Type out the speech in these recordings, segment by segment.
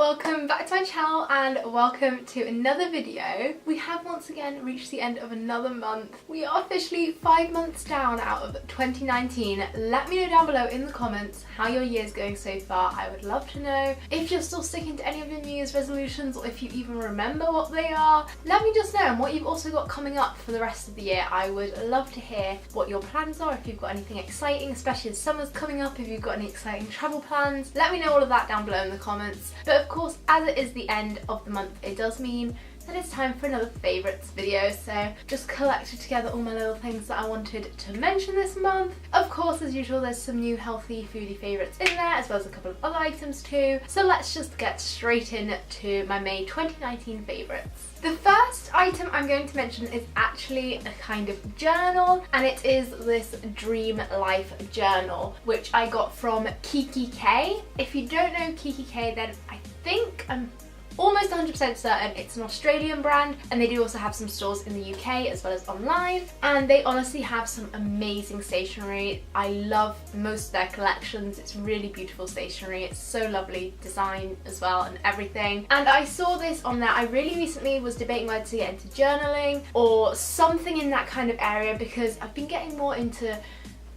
welcome back to my channel and welcome to another video. We have once again reached the end of another month. We are officially 5 months down out of 2019. Let me know down below in the comments how your year's going so far. I would love to know if you're still sticking to any of your New Year's resolutions or if you even remember what they are. Let me just know, and what you've also got coming up for the rest of the year. I would love to hear what your plans are, if you've got anything exciting, especially as summer's coming up, if you've got any exciting travel plans. Let me know all of that down below in the comments. But of course, as it is the end of the month, it does mean that it's time for another favourites video. So just collected together all my little things that I wanted to mention this month. Of course, as usual, there's some new healthy foodie favourites in there, as well as a couple of other items too. So let's just get straight into my May 2019 favourites. The first item I'm going to mention is actually a kind of journal, and it is this Dream Life journal, which I got from Kiki K. If you don't know Kiki K, then I'm almost 100% certain it's an Australian brand, and they do also have some stores in the UK as well as online, and they honestly have some amazing stationery. I love most of their collections. It's really beautiful stationery. It's so lovely design as well and everything. And I saw this on there. I really recently was debating whether to get into journaling or something in that kind of area, because I've been getting more into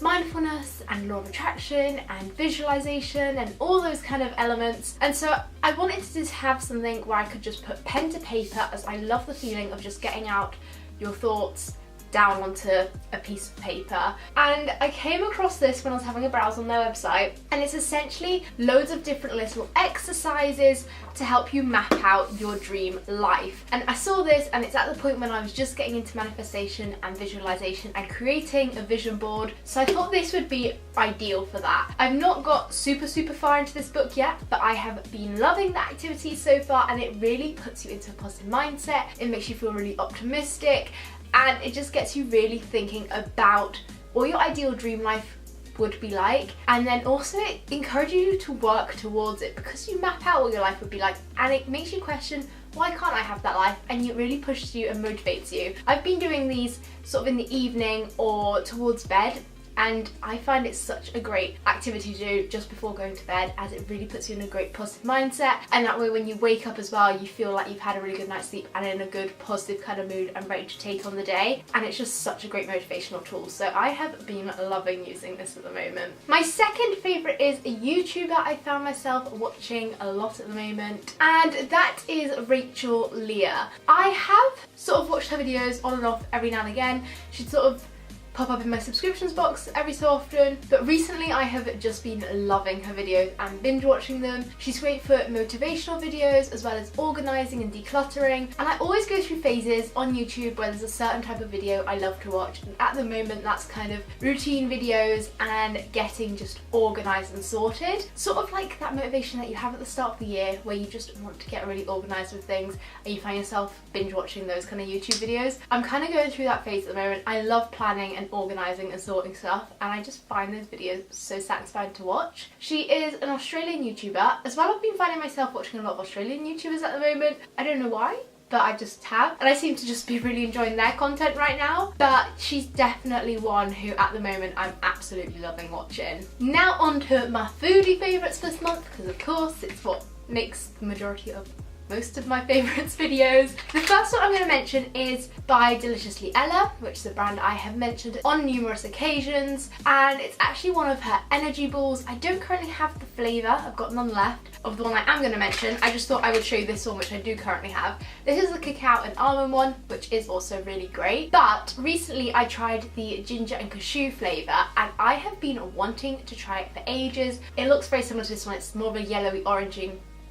mindfulness and law of attraction and visualization and all those kind of elements, and so I wanted to just have something where I could just put pen to paper, as I love the feeling of just getting out your thoughts down onto a piece of paper. And I came across this when I was having a browse on their website, and it's essentially loads of different little exercises to help you map out your dream life. And I saw this, and it's at the point when I was just getting into manifestation and visualization and creating a vision board, so I thought this would be ideal for that. I've not got super far into this book yet, but I have been loving the activity so far, and it really puts you into a positive mindset. It makes you feel really optimistic, and it just gets you really thinking about what your ideal dream life would be like, and then also it encourages you to work towards it, because you map out what your life would be like, and it makes you question, why can't I have that life? And it really pushes you and motivates you. I've been doing these sort of in the evening or towards bed, and I find it's such a great activity to do just before going to bed, as it really puts you in a great positive mindset, and that way when you wake up as well, you feel like you've had a really good night's sleep and in a good positive kind of mood and ready to take on the day, and it's just such a great motivational tool. So I have been loving using this at the moment. My second favourite is a YouTuber I found myself watching a lot at the moment, and that is Rachel Leah. I have sort of watched her videos on and off every now and again. She'd sort of pop up in my subscriptions box every so often, but recently I have just been loving her videos and binge watching them. She's great for motivational videos as well as organising and decluttering, and I always go through phases on YouTube where there's a certain type of video I love to watch, and at the moment that's kind of routine videos and getting just organised and sorted. Sort of like that motivation that you have at the start of the year where you just want to get really organised with things, and you find yourself binge watching those kind of YouTube videos. I'm kind of going through that phase at the moment. I love planning and organising and sorting stuff, and I just find those videos so satisfying to watch. She is an Australian YouTuber as well. I've been finding myself watching a lot of Australian YouTubers at the moment. I don't know why, but I just have, and I seem to just be really enjoying their content right now. But she's definitely one who at the moment I'm absolutely loving watching. Now on to my foodie favourites this month, because of course it's what makes the majority of most of my favourites videos. The first one I'm going to mention is by Deliciously Ella, which is a brand I have mentioned on numerous occasions, and it's actually one of her energy balls. I don't currently have the flavour, I've got none left of the one I am going to mention. I just thought I would show you this one, which I do currently have. This is the cacao and almond one, which is also really great, but recently I tried the ginger and cashew flavour, and I have been wanting to try it for ages. It looks very similar to this one. It's more of a yellowy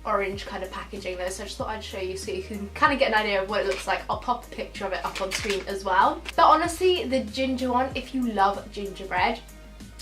orange kind of packaging though, so I just thought I'd show you so you can kind of get an idea of what it looks like. I'll pop a picture of it up on screen as well. But honestly, the ginger one, if you love gingerbread,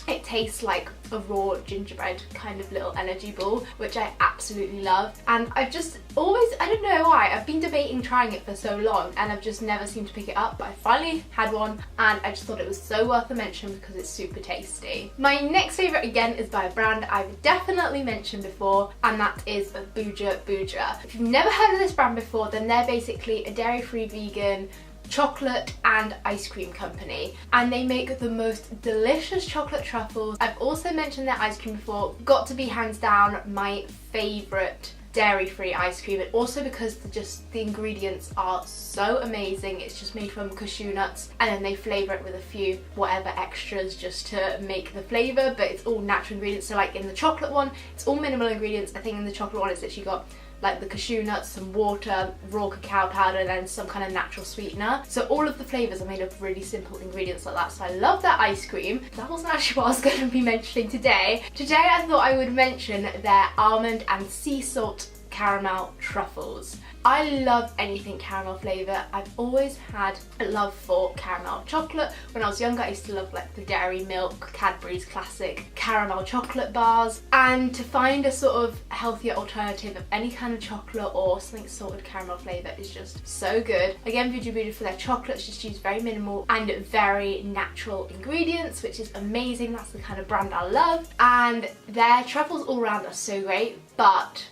it tastes like a raw gingerbread kind of little energy ball, which I absolutely love. And I've just always, I don't know why, I've been debating trying it for so long and I've just never seemed to pick it up, but I finally had one and I just thought it was so worth a mention because it's super tasty. My next favourite again is by a brand I've definitely mentioned before, and that is Booja Booja. If you've never heard of this brand before, then they're basically a dairy-free vegan chocolate and ice cream company, and they make the most delicious chocolate truffles. I've also mentioned their ice cream before. Got to be hands down my favourite dairy-free ice cream, and also because the ingredients are so amazing. It's just made from cashew nuts, and then they flavour it with a few whatever extras just to make the flavour, but it's all natural ingredients. So like in the chocolate one, it's all minimal ingredients. I think in the chocolate one it's literally got like the cashew nuts, some water, raw cacao powder, and then some kind of natural sweetener. So all of the flavours are made of really simple ingredients like that. So I love that ice cream. That wasn't actually what I was going to be mentioning today. Today I thought I would mention their almond and sea salt caramel truffles. I love anything caramel flavour. I've always had a love for caramel chocolate. When I was younger, I used to love like the Dairy Milk, Cadbury's classic caramel chocolate bars. And to find a sort of healthier alternative of any kind of chocolate or something salted caramel flavour is just so good. Again, Vudu for their chocolates just use very minimal and very natural ingredients, which is amazing. That's the kind of brand I love. And their truffles all around are so great, but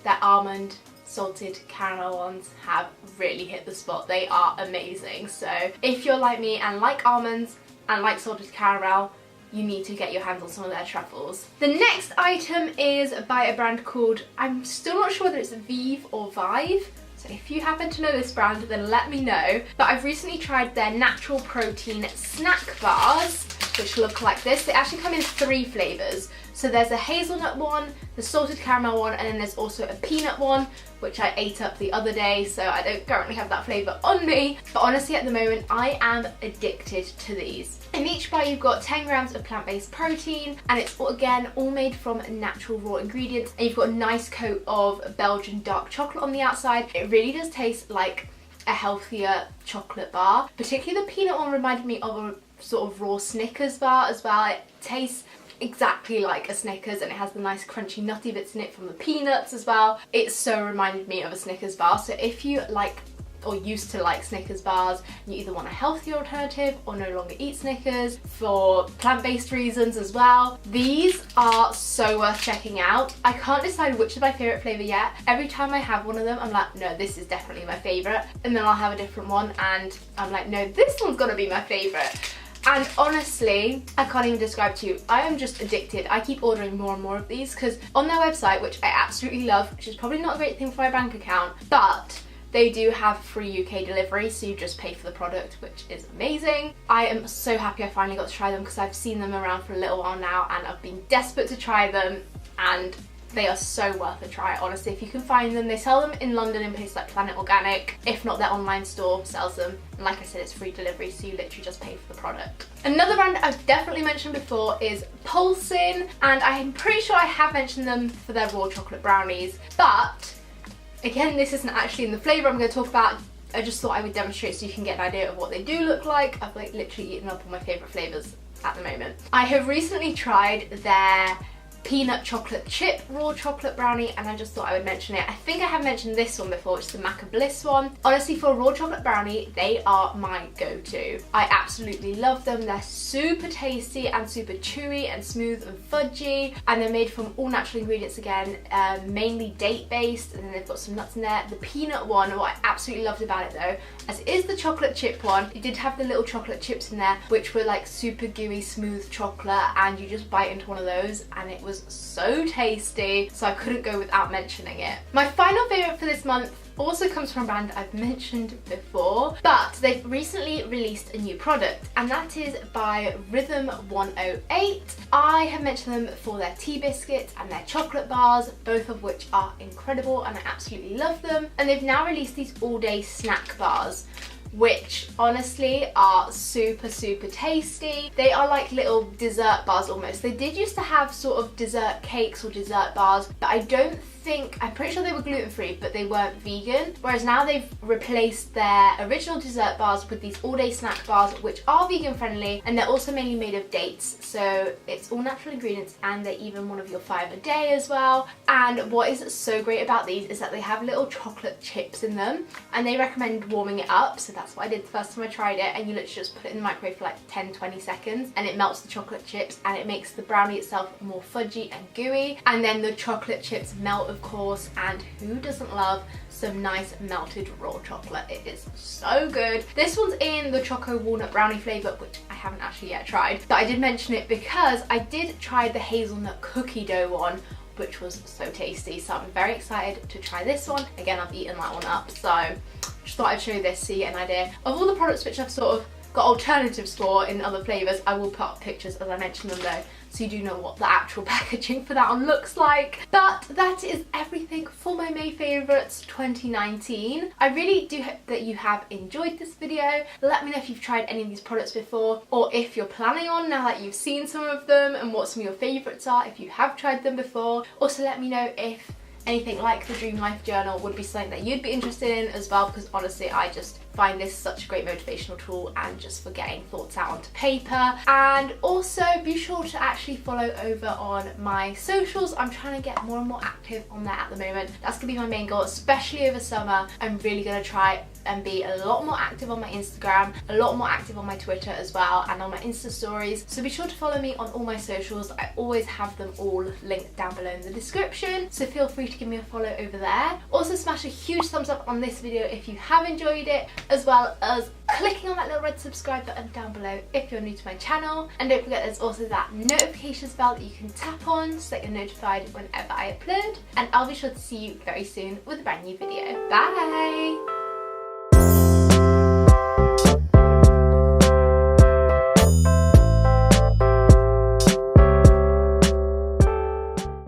their almond salted caramel ones have really hit the spot. They are amazing. So if you're like me and like almonds and like salted caramel, you need to get your hands on some of their truffles. The next item is by a brand called, I'm still not sure whether it's Vive or Vive. So if you happen to know this brand, then let me know. But I've recently tried their natural protein snack bars, which look like this. They actually come in 3 flavours. So there's a hazelnut one, the salted caramel one, and then there's also a peanut one, which I ate up the other day, so I don't currently have that flavour on me. But honestly, at the moment, I am addicted to these. In each bar, you've got 10 grams of plant-based protein, and it's, again, all made from natural raw ingredients. And you've got a nice coat of Belgian dark chocolate on the outside. It really does taste like a healthier chocolate bar. Particularly the peanut one reminded me of a sort of raw Snickers bar as well. It tastes exactly like a Snickers, and it has the nice crunchy nutty bits in it from the peanuts as well. It so reminded me of a Snickers bar. So if you like or used to like Snickers bars, and you either want a healthier alternative or no longer eat Snickers for plant-based reasons as well, these are so worth checking out. I can't decide which is my favourite flavour yet. Every time I have one of them, I'm like, no, this is definitely my favourite, and then I'll have a different one and I'm like, no, this one's gonna be my favourite. And honestly, I can't even describe to you. I am just addicted. I keep ordering more and more of these because on their website, which I absolutely love, which is probably not a great thing for my bank account, but they do have free UK delivery, so you just pay for the product, which is amazing. I am so happy I finally got to try them because I've seen them around for a little while now and I've been desperate to try them, and they are so worth a try, honestly. If you can find them, they sell them in London in places like Planet Organic. If not, their online store sells them. And like I said, it's free delivery, so you literally just pay for the product. Another brand I've definitely mentioned before is Pulsin, and I'm pretty sure I have mentioned them for their raw chocolate brownies. But again, this isn't actually in the flavour I'm going to talk about. I just thought I would demonstrate so you can get an idea of what they do look like. I've like literally eaten up all my favourite flavours at the moment. I have recently tried their peanut chocolate chip raw chocolate brownie, and I just thought I would mention it. I think I have mentioned this one before, which is the Maca Bliss one. Honestly, for a raw chocolate brownie, they are my go-to. I absolutely love them. They're super tasty and super chewy and smooth and fudgy, and they're made from all natural ingredients again, mainly date-based, and then they've got some nuts in there. The peanut one, what I absolutely loved about it though, as it is the chocolate chip one, it did have the little chocolate chips in there, which were like super gooey, smooth chocolate, and you just bite into one of those and it was so tasty, so I couldn't go without mentioning it. My final favourite for this month also comes from a brand I've mentioned before, but they've recently released a new product, and that is by Rhythm 108. I have mentioned them for their tea biscuits and their chocolate bars, both of which are incredible and I absolutely love them. And they've now released these all-day snack bars, which honestly are super tasty. They are like little dessert bars almost. They did used to have sort of dessert cakes or dessert bars, but I'm pretty sure they were gluten-free, but they weren't vegan. Whereas now they've replaced their original dessert bars with these all-day snack bars, which are vegan-friendly, and they're also mainly made of dates. So it's all natural ingredients, and they're even one of your 5 a day as well. And what is so great about these is that they have little chocolate chips in them, and they recommend warming it up. So that's what I did the first time I tried it, and you literally just put it in the microwave for like 10-20 seconds, and it melts the chocolate chips, and it makes the brownie itself more fudgy and gooey. And then the chocolate chips melt, of course, and who doesn't love some nice melted raw chocolate? It is so good. This one's in the Choco Walnut Brownie flavour, which I haven't actually yet tried, but I did mention it because I did try the hazelnut cookie dough one, which was so tasty. So I'm very excited to try this one. Again, I've eaten that one up, so just thought I'd show you this so you get an idea of all the products which I've sort of got alternatives for in other flavours. I will put up pictures as I mentioned them though, so you do know what the actual packaging for that one looks like. But that is everything for my May favourites 2019. I really do hope that you have enjoyed this video. Let me know if you've tried any of these products before, or if you're planning on now that you've seen some of them, and what some of your favourites are if you have tried them before. Also let me know if anything like the Dream Life Journal would be something that you'd be interested in as well, because honestly I just find this such a great motivational tool and just for getting thoughts out onto paper. And also be sure to actually follow over on my socials. I'm trying to get more and more active on there at the moment. That's gonna be my main goal, especially over summer. I'm really gonna try and be a lot more active on my Instagram, a lot more active on my Twitter as well, and on my Insta stories. So be sure to follow me on all my socials. I always have them all linked down below in the description, so feel free to give me a follow over there. Also smash a huge thumbs up on this video if you have enjoyed it, as well as clicking on that little red subscribe button down below if you're new to my channel. And don't forget there's also that notifications bell that you can tap on so that you're notified whenever I upload. And I'll be sure to see you very soon with a brand new video. Bye!